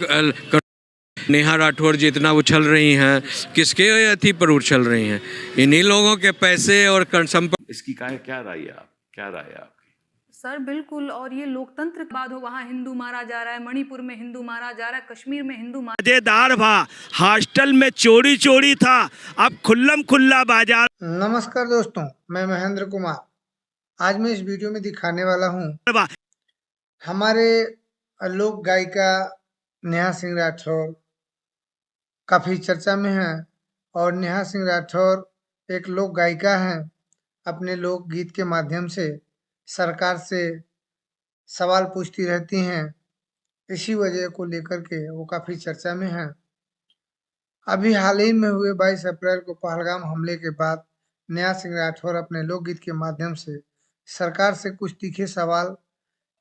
नेहा राठौर जी इतना उछल रही हैं, किसके अथी पर उछल रही हैं? इन्हीं लोगों के पैसे और संपत्ति। इसकी क्या राय है क्या राय है आपकी? सर बिल्कुल, और ये लोकतंत्र के बाद हो, वहाँ हिंदू मारा जा रहा है, मणिपुर में हिंदू मारा जा रहा है, कश्मीर में हिंदू मारा। मजेदार भा हॉस्टल में चोरी चोरी था, अब खुल्लम खुल्ला बाजार। नमस्कार दोस्तों, मैं महेंद्र कुमार। आज मैं इस वीडियो में दिखाने वाला हूँ हमारे लोक गायिका नेहा सिंह राठौर काफी चर्चा में है। और नेहा सिंह राठौर एक लोक गायिका हैं। अपने लोक गीत के माध्यम से सरकार से सवाल पूछती रहती हैं। इसी वजह को लेकर के वो काफी चर्चा में है। अभी हाल ही में हुए 22 अप्रैल को पहलगाम हमले के बाद नेहा सिंह राठौर अपने लोकगीत के माध्यम से सरकार से कुछ तीखे सवाल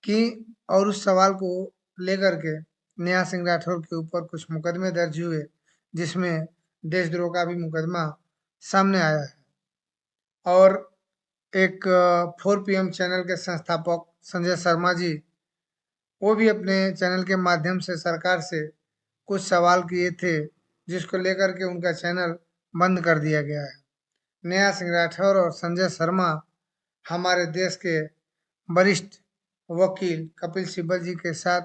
की, और उस सवाल को लेकर के नेहा सिंह राठौर के ऊपर कुछ मुकदमे दर्ज हुए, जिसमें देशद्रोह का भी मुकदमा सामने आया है। और एक 4 PM चैनल के संस्थापक संजय शर्मा जी, वो भी अपने चैनल के माध्यम से सरकार से कुछ सवाल किए थे, जिसको लेकर के उनका चैनल बंद कर दिया गया है। नेहा सिंह राठौर और संजय शर्मा हमारे देश के वरिष्ठ वकील कपिल सिब्बल जी के साथ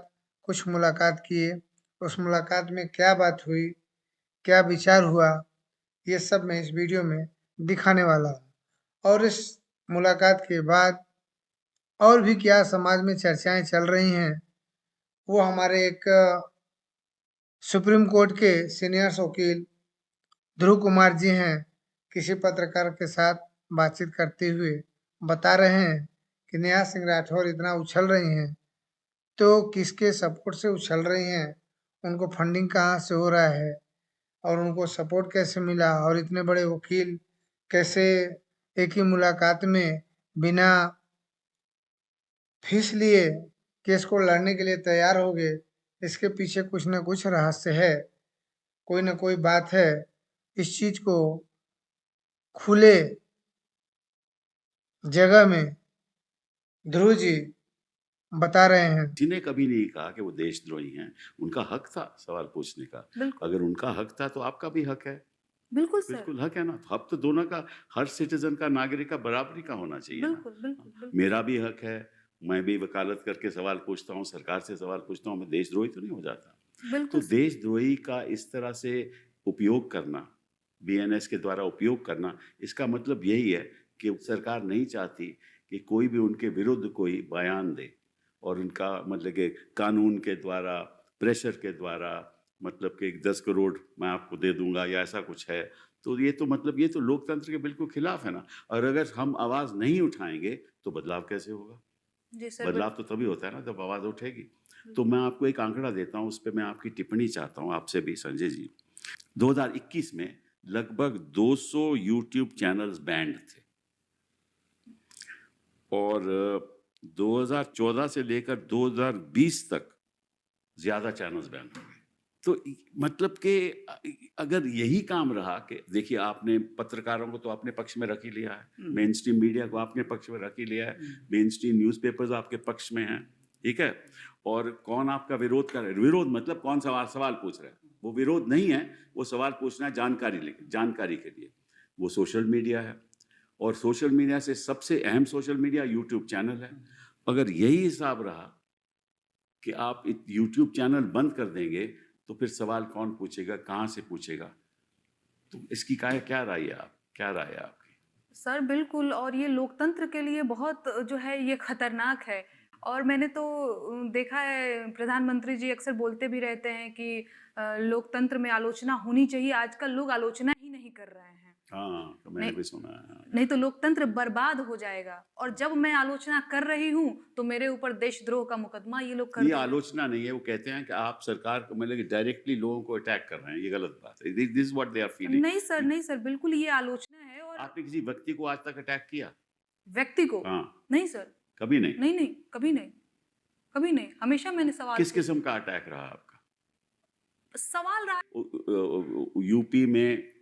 कुछ मुलाकात किए। उस मुलाकात में क्या बात हुई, क्या विचार हुआ, ये सब मैं इस वीडियो में दिखाने वाला हूँ। और इस मुलाकात के बाद और भी क्या समाज में चर्चाएं चल रही हैं, वो हमारे एक सुप्रीम कोर्ट के सीनियर वकील ध्रुव कुमार जी हैं, किसी पत्रकार के साथ बातचीत करते हुए बता रहे हैं कि नेहा सिंह राठौर इतना उछल रही हैं, तो किसके सपोर्ट से उछल रही हैं, उनको फंडिंग कहाँ से हो रहा है, और उनको सपोर्ट कैसे मिला, और इतने बड़े वकील कैसे एक ही मुलाकात में बिना फीस लिए केस को लड़ने के लिए तैयार हो गए। इसके पीछे कुछ न कुछ रहस्य है, कोई न कोई बात है। इस चीज को खुले जगह में ध्रुव जी बता रहे हैं। जिन्हें कभी नहीं कहा कि वो देशद्रोही हैं, उनका हक था सवाल पूछने का। अगर उनका हक था तो आपका भी हक है। बिल्कुल सर, बिल्कुल हक है ना। तो हक तो दोनों का, हर सिटीजन का, नागरिक का बराबरी का होना चाहिए ना। बिल्कुल बिल्कुल बिल्कुल। मेरा भी हक है, मैं भी वकालत करके सवाल पूछता हूँ, सरकार से सवाल पूछता हूँ, मैं देशद्रोही तो नहीं हो जाता। तो बिल्कुल देशद्रोही का इस तरह से उपयोग करना, BNS के द्वारा उपयोग करना, इसका मतलब यही है कि सरकार नहीं चाहती कि कोई भी उनके विरुद्ध कोई बयान दे, और उनका मतलब कि कानून के द्वारा, प्रेशर के द्वारा, मतलब कि 10 करोड़ मैं आपको दे दूंगा या ऐसा कुछ है। तो ये तो मतलब ये तो लोकतंत्र के बिल्कुल खिलाफ है ना। और अगर हम आवाज नहीं उठाएंगे तो बदलाव कैसे होगा? जी सर, बदलाव तो तभी होता है ना जब आवाज उठेगी। तो मैं आपको एक आंकड़ा देता हूँ, उस पर मैं आपकी टिप्पणी चाहता हूँ आपसे भी संजय जी। 2021 में लगभग 200 यूट्यूब चैनल्स बैंड थे, और 2014 से लेकर 2020 तक ज्यादा चैनल्स बैन हो गए। तो मतलब कि अगर यही काम रहा कि देखिए, आपने पत्रकारों को तो अपने पक्ष में रख ही लिया है, मेन स्ट्रीम मीडिया को अपने पक्ष में रख ही लिया है, मेन स्ट्रीम न्यूज़पेपर्स आपके पक्ष में हैं, ठीक है। और कौन आपका विरोध कर रहा है? विरोध मतलब कौन सवाल पूछ रहा है? वो विरोध नहीं है, वो सवाल पूछना है जानकारी के लिए। वो सोशल मीडिया है, और सोशल मीडिया से सबसे अहम सोशल मीडिया यूट्यूब चैनल है। अगर यही हिसाब रहा कि आप यूट्यूब चैनल बंद कर देंगे तो फिर सवाल कौन पूछेगा, कहाँ से पूछेगा? तो इसकी क्या राय है आपकी? सर बिल्कुल, और ये लोकतंत्र के लिए बहुत जो है ये खतरनाक है। और मैंने तो देखा है, प्रधानमंत्री जी अक्सर बोलते भी रहते हैं कि लोकतंत्र में आलोचना होनी चाहिए। आजकल लोग आलोचना ही नहीं कर रहे हैं। हाँ, तो मैंने भी सुना है। नहीं तो लोकतंत्र बर्बाद हो जाएगा। और जब मैं आलोचना कर रही हूँ तो मेरे ऊपर देशद्रोह का मुकदमा ये लोग कर ये रहे हैं। आलोचना नहीं है, वो कहते हैं कि आप सरकार को मतलब डायरेक्टली लोगों को अटैक कर रहे हैं, ये गलत बात है। This is what they are feeling. नहीं सर, बिल्कुल ये आलोचना है। और आपने किसी व्यक्ति को आज तक अटैक किया? व्यक्ति को? हाँ। नहीं सर, कभी नहीं? नहीं, कभी नहीं। हमेशा मैंने सवाल किस किस्म का अटैक रहा आपका? सवाल रहा यूपी में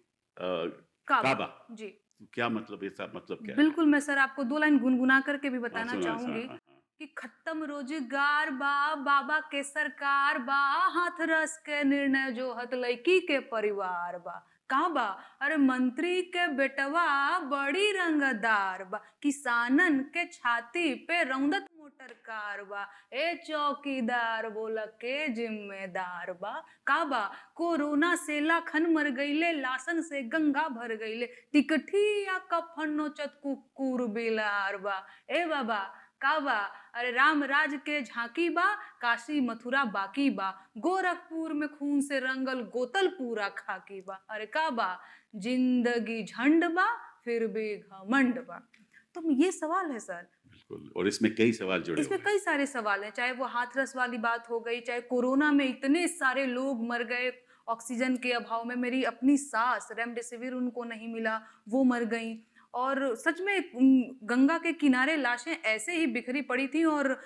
काबा जी। क्या मतलब, इसका मतलब क्या है? बिल्कुल, मैं सर आपको 2 लाइन गुनगुना करके भी बताना चाहूंगी कि खत्म रोजगार बा, बाबा के सरकार बा, हाथ रस के निर्णय जो हत लड़की के परिवार बा। का बा? अरे मंत्री के बेटवा बड़ी रंगदार बा, किसानन के छाती पे रौंदत मोटर कार बा, ए चौकीदार बोला के जिम्मेदार बा। का बा? कोरोना से लाखन मर गईले, लाशन से गंगा भर गईले, टिकठी या कफन नोचत कुकुर बिलार बा। ए बाबा का बा? अरे राम राज के झांकी बा, काशी मथुरा बाकी बा, गोरखपुर में खून से रंगल गोतल पूरा खाकी बा। अरे का बा? जिंदगी झंड बा, फिर भी घमंड बा। तो ये सवाल है सर। बिल्कुल, और इसमें कई सवाल जुड़े इसमें कई सारे सवाल हैं, चाहे वो हाथरस वाली बात हो गई, चाहे कोरोना में इतने सारे लोग मर गए ऑक्सीजन के अभाव में। मेरी अपनी सास रेमडेसिविर उनको नहीं मिला, वो मर गई। और सच में गंगा के किनारे लाशें ऐसे ही बिखरी पड़ी थी, और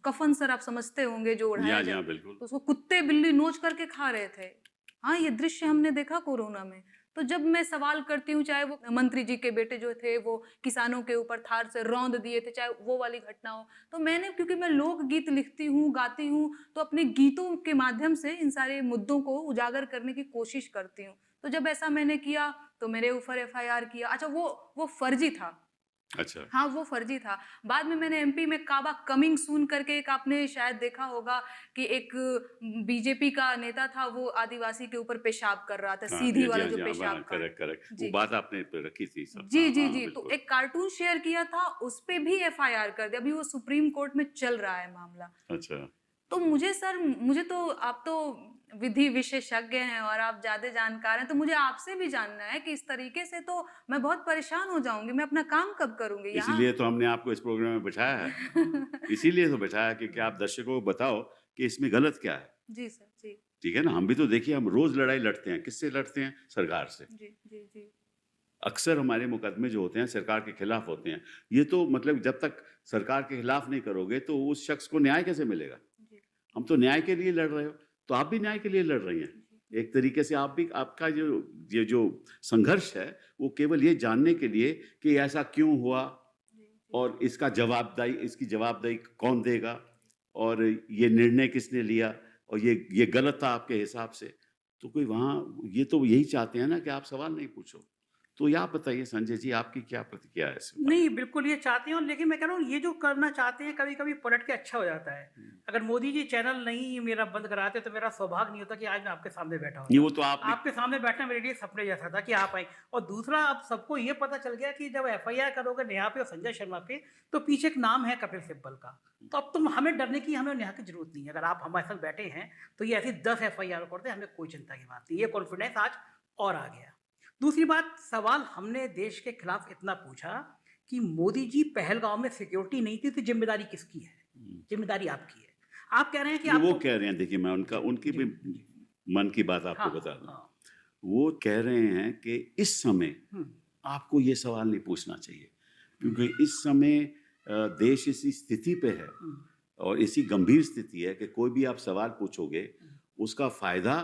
कफन सर आप समझते होंगे जो उड़ाया जाए, बिल्कुल, तो उसको कुत्ते बिल्ली नोच करके खा रहे थे। हाँ, ये दृश्य हमने देखा कोरोना में। तो जब मैं सवाल करती हूँ, चाहे वो मंत्री जी के बेटे जो थे वो किसानों के ऊपर थार से रौंद दिए थे, चाहे वो वाली घटना हो, तो मैंने, क्योंकि मैं लोकगीत लिखती हूँ, गाती हूँ, तो अपने गीतों के माध्यम से इन सारे मुद्दों को उजागर करने की कोशिश करती हूँ। तो जब ऐसा मैंने किया तो मेरे ऊपर एफआईआर किया। अच्छा, वो फर्जी था। अच्छा, हाँ, वो फर्जी था। बाद में मैंने एमपी में काबा कमिंग सून करके एक, आपने शायद देखा होगा कि एक बीजेपी का नेता था, वो आदिवासी के ऊपर पेशाब कर रहा था, सीधी वाला जो पेशाब का। करेक्ट, वो बात आपने रखी थी सब। जी जी जी। तो एक कार्टून शेयर किया था, उस पे भी एफआईआर कर दिया। अभी वो सुप्रीम कोर्ट में चल रहा है मामला। अच्छा, तो मुझे तो, आप तो विधि विशेषज्ञ हैं और आप ज्यादा जानकार हैं, तो मुझे आपसे भी जानना है कि इस तरीके से तो मैं बहुत परेशान हो जाऊंगी, मैं अपना काम कब करूंगी यहाँ? इसीलिए तो हमने आपको इस प्रोग्राम में बिठाया है। इसीलिए तो बिठाया कि आप दर्शकों को बताओ कि इसमें गलत क्या है। जी सर, जी ठीक है ना, हम भी तो देखिए, हम रोज लड़ाई लड़ते हैं। किससे लड़ते हैं? सरकार से। जी जी जी। अक्सर हमारे मुकदमे जो होते हैं सरकार के खिलाफ होते हैं। ये तो मतलब जब तक सरकार के खिलाफ नहीं करोगे तो उस शख्स को न्याय कैसे मिलेगा? हम तो न्याय के लिए लड़ रहे हो, तो आप भी न्याय के लिए लड़ रही हैं। एक तरीके से आप भी, आपका जो संघर्ष है वो केवल ये जानने के लिए कि ऐसा क्यों हुआ और इसकी जवाबदेही कौन देगा, और ये निर्णय किसने लिया, और ये गलत था आपके हिसाब से। तो कोई वहाँ, ये तो यही चाहते हैं ना कि आप सवाल नहीं पूछो। तो ये आप बताइए संजय जी, आपकी क्या प्रतिक्रिया है इसमें? नहीं, बिल्कुल ये चाहते हैं, लेकिन मैं कह रहा हूँ ये जो करना चाहते हैं कभी कभी पलट के अच्छा हो जाता है। अगर मोदी जी चैनल नहीं मेरा बंद कराते तो मेरा सौभाग्य नहीं होता कि आज मैं आपके सामने बैठा हूँ। वो तो आपके सामने बैठना मेरे लिए सपने जैसा था कि आप आए। और दूसरा, अब सबको ये पता चल गया कि जब एफआईआर करोगे नेहा पे और संजय शर्मा पे, तो पीछे एक नाम है कपिल सिब्बल का। तो अब तुम हमें डरने की, हमें नेहा की जरूरत नहीं है। अगर आप हमारे साथ बैठे हैं तो ये ऐसी 10 एफआईआर करते हैं, हमें कोई चिंता की बात नहीं। ये कॉन्फिडेंस आज और आ गया। दूसरी बात, सवाल हमने देश के खिलाफ इतना पूछा कि मोदी जी पहलगांव में सिक्योरिटी नहीं थी, तो जिम्मेदारी किसकी है? जिम्मेदारी आपकी है। आप कह रहे हैं कि आप, वो कह रहे हैं, देखिए मैं उनकी भी मन की बात आपको बता दूं। वो कह रहे हैं कि इस समय आपको ये सवाल नहीं पूछना चाहिए, क्योंकि इस समय देश इसी स्थिति पे है और इसी गंभीर स्थिति है कि कोई भी आप सवाल पूछोगे उसका फायदा।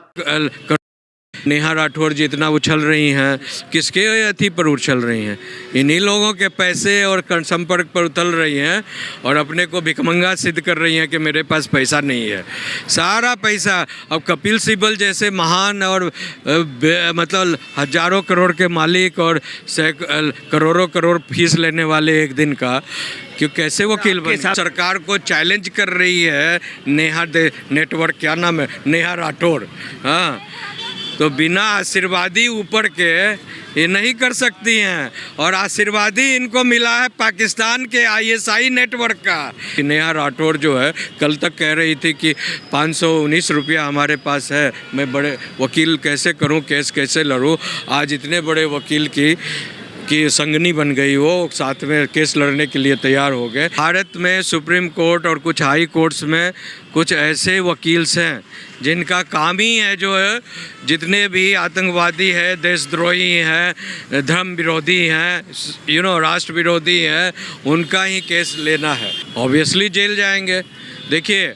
नेहा राठौर जी इतना उछल रही हैं, किसके अथी पर उछल रही हैं? इन्हीं लोगों के पैसे और संपर्क पर उछल रही हैं और अपने को भिखमंगा सिद्ध कर रही हैं कि मेरे पास पैसा नहीं है। सारा पैसा अब कपिल सिब्बल जैसे महान और मतलब हजारों करोड़ के मालिक और करोड़ों करोड़ फीस लेने वाले एक दिन का, क्यों कैसे वकील बने? सरकार को चैलेंज कर रही है नेहा नेटवर्क, क्या नाम है, नेहा राठौर। हाँ, तो बिना आशीर्वादी ऊपर के ये नहीं कर सकती हैं, और आशीर्वादी इनको मिला है पाकिस्तान के आईएसआई नेटवर्क का। नेहा राठौर जो है कल तक कह रही थी कि 519 रुपया हमारे पास है, मैं बड़े वकील कैसे करूं, केस कैसे लड़ूं। आज इतने बड़े वकील की संगनी बन गई, वो साथ में केस लड़ने के लिए तैयार हो गए। भारत में सुप्रीम कोर्ट और कुछ हाई कोर्ट्स में कुछ ऐसे वकील्स हैं जिनका काम ही है, जो है जितने भी आतंकवादी है, देशद्रोही हैं, धर्म विरोधी हैं, राष्ट्र विरोधी हैं, उनका ही केस लेना है। ऑब्वियसली जेल जाएंगे। देखिए,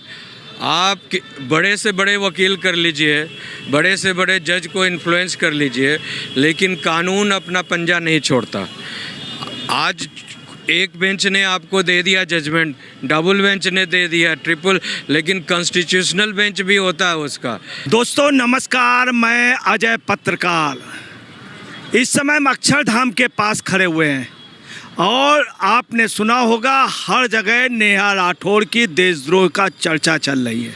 आप बड़े से बड़े वकील कर लीजिए, बड़े से बड़े जज को इन्फ्लुएंस कर लीजिए, लेकिन कानून अपना पंजा नहीं छोड़ता। आज एक बेंच ने आपको दे दिया जजमेंट, डबल बेंच ने दे दिया, ट्रिपल, लेकिन कॉन्स्टिट्यूशनल बेंच भी होता है उसका। दोस्तों नमस्कार, मैं अजय पत्रकार। इस समय हम अक्षरधाम के पास खड़े हुए हैं और आपने सुना होगा हर जगह नेहा राठौर की देशद्रोह का चर्चा चल रही है।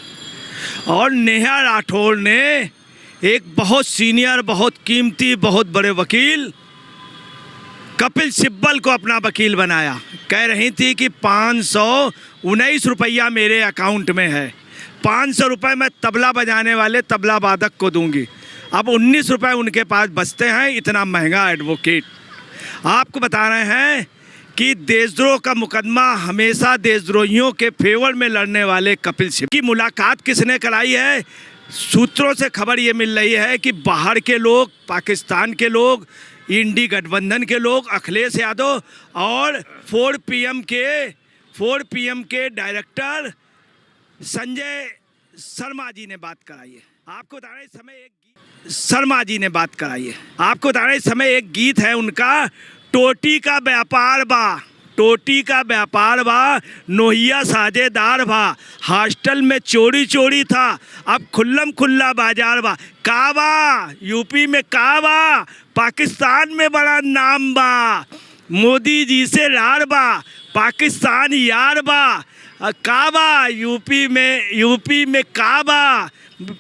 और नेहा राठौर ने एक बहुत सीनियर, बहुत कीमती, बहुत बड़े वकील कपिल सिब्बल को अपना वकील बनाया। कह रही थी कि 519 रुपया मेरे अकाउंट में है, 500 रुपये मैं तबला बजाने वाले तबला वादक को दूंगी। अब 19 रुपये उनके पास बचते हैं, इतना महंगा एडवोकेट। आपको बता रहे हैं कि देशद्रोह का मुकदमा हमेशा देशद्रोहियों के फेवर में लड़ने वाले कपिल सिब्बल की मुलाकात किसने कराई है? सूत्रों से खबर ये मिल रही है कि बाहर के लोग, पाकिस्तान के लोग, इंडी गठबंधन के लोग, अखिलेश यादव और 4 PM के डायरेक्टर संजय शर्मा जी ने बात कराई है। आपको बता रहे शर्मा जी ने बात कराई है। आपको बता रहे इस समय एक गीत है उनका, टोटी का व्यापार बा, टोटी का व्यापार बा, नोहिया साझेदार बा, हॉस्टल में चोरी चोरी था, अब खुल्लम खुल्ला बाजार बा। काबा यूपी में काबा, पाकिस्तान में बड़ा नाम बा, मोदी जी से लार बा, पाकिस्तान यार बा। काबा यूपी में काबा,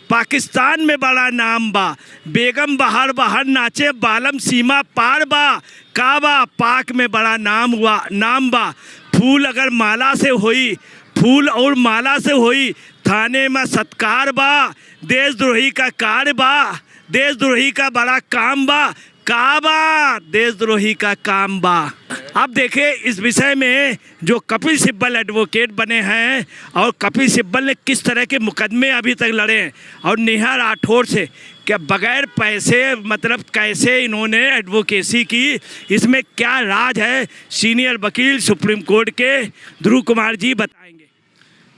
पाकिस्तान में बड़ा नाम बा, बेगम बाहर बाहर नाचे, बालम सीमा पार बा। काबा पाक में बड़ा नाम बा, फूल अगर माला से होई, फूल और माला से होई, थाने में सत्कार बा, देशद्रोही का कार बा, देशद्रोही का बड़ा काम बा। काबा देशद्रोही का काम बा। अब देखिए इस विषय में जो कपिल सिब्बल एडवोकेट बने हैं और कपिल सिब्बल ने किस तरह के मुकदमे अभी तक लड़े हैं और नेहा राठौर से क्या बगैर पैसे, मतलब कैसे इन्होंने एडवोकेसी की, इसमें क्या राज है, सीनियर वकील सुप्रीम कोर्ट के ध्रुव कुमार जी बताएंगे।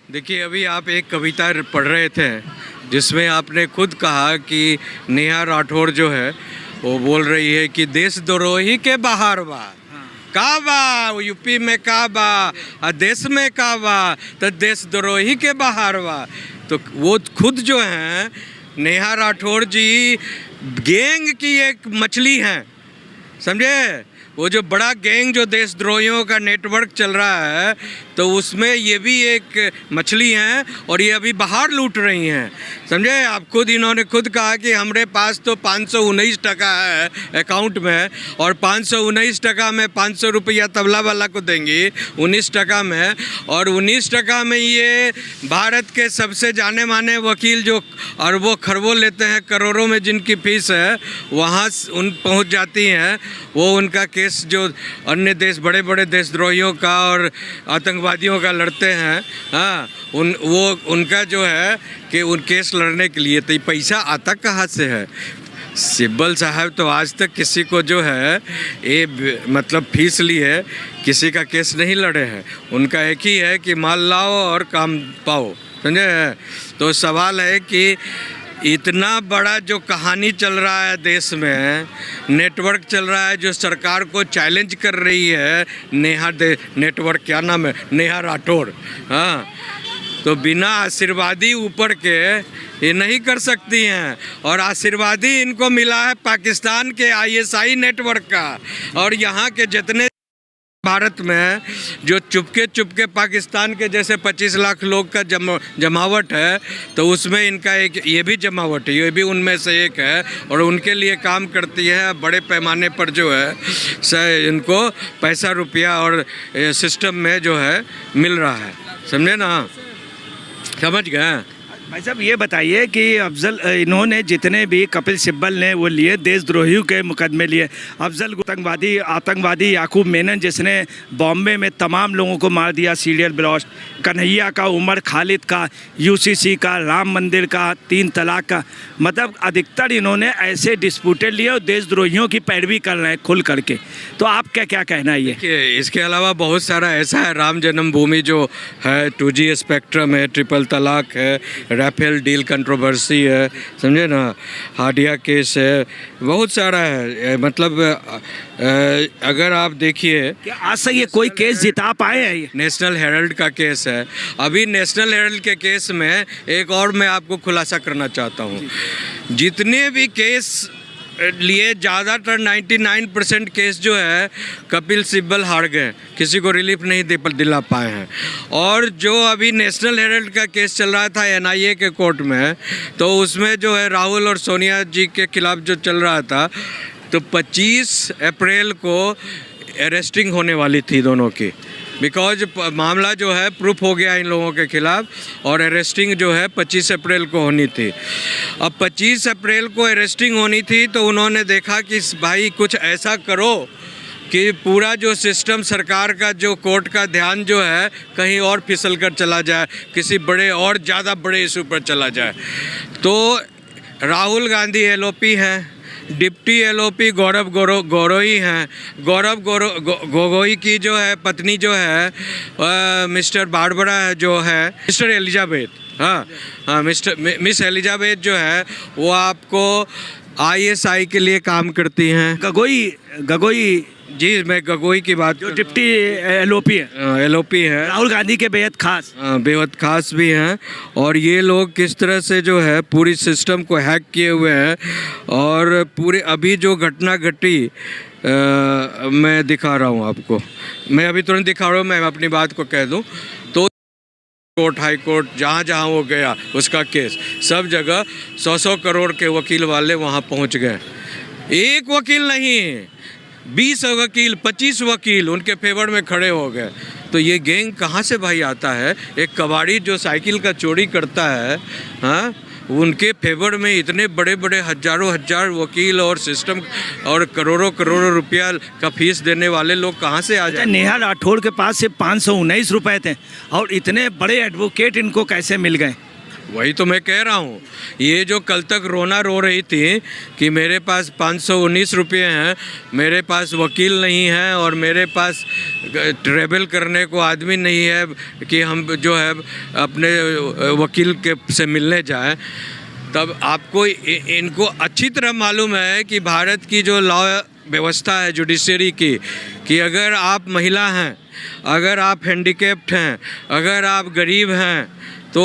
देखिए अभी आप एक कविता पढ़ रहे थे जिसमें आपने खुद कहा कि नेहा राठौर जो है वो बोल रही है कि देशद्रोही के बाहर बा, काबा यूपी में काबा और देश में काबा, तो देशद्रोही के बाहर बा। तो वो खुद जो हैं नेहा राठौर जी गैंग की एक मछली हैं, समझे? वो जो बड़ा गैंग जो देशद्रोहियों का नेटवर्क चल रहा है, तो उसमें ये भी एक मछली हैं और ये अभी बाहर लूट रही हैं, समझे? आप खुद, इन्होंने खुद कहा कि हमारे पास तो 519 टका है अकाउंट में और 519 टका में 500 रुपया तबला वाला को देंगी, 19 टका में, और 19 टका में ये भारत के सबसे जाने माने वकील जो अरबों खरबों लेते हैं, करोड़ों में जिनकी फीस है, वहाँ उन पहुँच जाती हैं। वो उनका केस जो अन्य देश, बड़े बड़े देशद्रोहियों का और आतंकवादियों का लड़ते हैं, हाँ, उनका जो है कि उन केस लड़ने के लिए, तो ये पैसा आता कहाँ से है? सिब्बल साहब तो आज तक किसी को जो है ये मतलब फीस ली है, किसी का केस नहीं लड़े हैं। उनका एक ही है कि माल लाओ और काम पाओ, समझे? तो सवाल है कि इतना बड़ा जो कहानी चल रहा है देश में, नेटवर्क चल रहा है जो सरकार को चैलेंज कर रही है, नेटवर्क क्या नाम है, नेहा राठौर, हाँ, तो बिना आशीर्वादी ऊपर के ये नहीं कर सकती हैं। और आशीर्वादी इनको मिला है पाकिस्तान के ISI नेटवर्क का, और यहाँ के जितने भारत में जो चुपके पाकिस्तान के जैसे 25 लाख लोग का जमावट है, तो उसमें इनका एक ये भी जमावट है, ये भी उनमें से एक है, और उनके लिए काम करती है। बड़े पैमाने पर जो है इनको पैसा रुपया और सिस्टम में जो है मिल रहा है, समझे ना? समझ गए? भाई साहब ये बताइए कि अफजल, इन्होंने जितने भी कपिल सिब्बल ने वो लिए, देशद्रोहियों के मुकदमे लिए, अफजल आतंकवादी याकूब मेनन जिसने बॉम्बे में तमाम लोगों को मार दिया, सीरियल ब्लास्ट, कन्हैया का, उमर खालिद का, UCC का, राम मंदिर का, 3 तलाक का, मतलब अधिकतर इन्होंने ऐसे डिस्प्यूटेड लिए और देशद्रोहियों की पैरवी कर रहे हैं खुल करके। तो आप क्या कहना है ये? इसके अलावा बहुत सारा ऐसा है, राम जन्मभूमि जो है, 2G स्पेक्ट्रम है, ट्रिपल तलाक है, राफेल डील कंट्रोवर्सी है, समझे ना, हाडिया केस है, बहुत सारा है। मतलब अगर आप देखिए क्या आज तक ये कोई केस जिता पाए हैं ये? नेशनल हेराल्ड का केस है। अभी नेशनल हेराल्ड के केस में एक और मैं आपको खुलासा करना चाहता हूँ, जितने भी केस लिए ज़्यादातर 99% केस जो है कपिल सिब्बल हार गए, किसी को रिलीफ नहीं दिला पाए हैं। और जो अभी नेशनल हेराल्ड का केस चल रहा था NIA के कोर्ट में, तो उसमें जो है राहुल और सोनिया जी के खिलाफ जो चल रहा था, तो 25 अप्रैल को अरेस्टिंग होने वाली थी दोनों की, बिकॉज मामला जो है प्रूफ हो गया इन लोगों के खिलाफ, और अरेस्टिंग जो है 25 अप्रैल को होनी थी। अब 25 अप्रैल को अरेस्टिंग होनी थी, तो उन्होंने देखा कि भाई कुछ ऐसा करो कि पूरा जो सिस्टम सरकार का, जो कोर्ट का ध्यान जो है कहीं और फिसल कर चला जाए, किसी बड़े और ज़्यादा बड़े इशू पर चला जाए। तो राहुल गांधी LOP हैं, डिप्टी LOP गौरव गोगोई हैं। गौरव गोगोई की जो है पत्नी जो है मिस्टर बारबरा जो है, मिस्टर एलिजाबेथ, हाँ मिस एलिजाबेथ जो है वो आपको ISI के लिए काम करती हैं। गगोई जी, मैं गगोई की बात जो डिप्टी LOP है, LOP है, राहुल गांधी के बेहद खास, बेहद खास भी हैं। और ये लोग किस तरह से जो है पूरी सिस्टम को हैक किए हुए हैं, और पूरे अभी जो घटना घटी मैं दिखा रहा हूँ आपको, मैं अभी तुरंत दिखा रहा हूँ, मैं अपनी बात को कह दूँ तो कोर्ट, हाई कोर्ट, जहाँ जहाँ वो गया उसका केस, सब जगह 100 करोड़ के वकील वाले वहाँ पहुँच गए। एक वकील नहीं, 20 वकील, 25 वकील उनके फेवर में खड़े हो गए। तो ये गैंग कहाँ से भाई आता है? एक कबाड़ी जो साइकिल का चोरी करता है, हाँ, उनके फेवर में इतने बड़े बड़े हजारों वकील और सिस्टम और करोड़ों रुपया का फीस देने वाले लोग कहाँ से आ जाए? नेहा राठौड़ के पास सिर्फ 519 रुपए थे, और इतने बड़े एडवोकेट इनको कैसे मिल गए? वही तो मैं कह रहा हूँ। ये जो कल तक रोना रो रही थी कि मेरे पास 519 रुपये हैं, मेरे पास वकील नहीं है और मेरे पास ट्रैवल करने को आदमी नहीं है कि हम जो है अपने वकील के से मिलने जाएं, तब आपको इनको अच्छी तरह मालूम है कि भारत की जो लॉ व्यवस्था है जुडिशरी की, कि अगर आप महिला हैं, अगर आप हैंडीकैप्ड हैं, अगर आप गरीब हैं, तो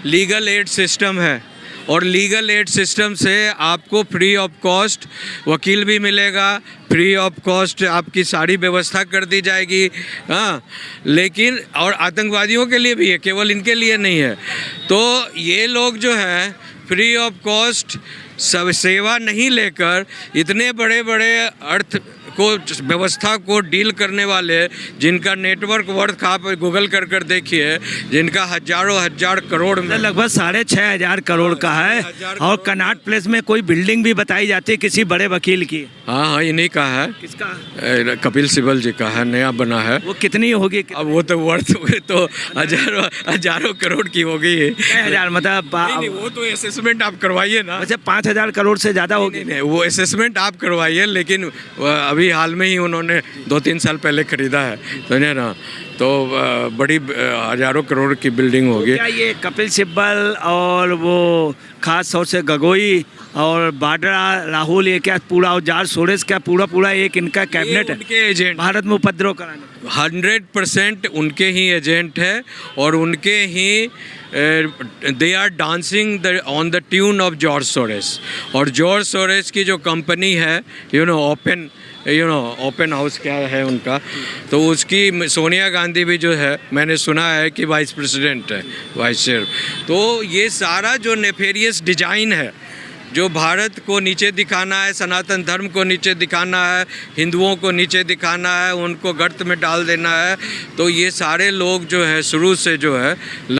लीगल एड सिस्टम है, और लीगल एड सिस्टम से आपको फ्री ऑफ कॉस्ट वकील भी मिलेगा, फ्री ऑफ कॉस्ट आपकी सारी व्यवस्था कर दी जाएगी। हाँ, लेकिन और आतंकवादियों के लिए भी है, केवल इनके लिए नहीं है। तो ये लोग जो है फ्री ऑफ कॉस्ट सब सेवा नहीं लेकर इतने बड़े बड़े अर्थ को व्यवस्था को डील करने वाले, जिनका नेटवर्क वर्थ आप गूगल कर देखिए, जिनका हजार करोड़ में लगभग 6,500 करोड़ का है, और कनॉट प्लेस में कोई बिल्डिंग भी बताई जाती है किसी बड़े वकील की। हाँ, इन्हीं का है। किसका? कपिल सिब्बल जी का है, नया बना है। वो कितनी होगी? अब वो तो वर्थ तो हजारों करोड़ की होगी। 6,000 मतलब नहीं, वो तो असेसमेंट आप करवाइए ना। अच्छा, 5,000 करोड़ से ज़्यादा होगी? नहीं, वो असेसमेंट आप करवाइए, लेकिन अभी हाल में ही उन्होंने 2-3 साल पहले खरीदा है, समझे ना, तो बड़ी हजारों करोड़ की बिल्डिंग होगी। क्या ये कपिल सिब्बल और वो खास तौर से गगोई और बाड्रा, राहुल, ये क्या पूरा, और जॉर्ज सोरेस, क्या पूरा एक इनका कैबिनेट है? उनके एजेंट, भारत में उपद्रव कराने 100% उनके ही एजेंट है, और उनके ही they are dancing on the tune of George Soros. और जॉर्ज सोरेस की जो कंपनी है, ओपन हाउस क्या है उनका, तो उसकी सोनिया गांधी भी जो है, मैंने सुना है कि वाइस प्रेसिडेंट है, वाइस चेयर। तो ये सारा जो नेफेरियस डिजाइन है, जो भारत को नीचे दिखाना है, सनातन धर्म को नीचे दिखाना है, हिंदुओं को नीचे दिखाना है, उनको गर्त में डाल देना है, तो ये सारे लोग जो है शुरू से जो है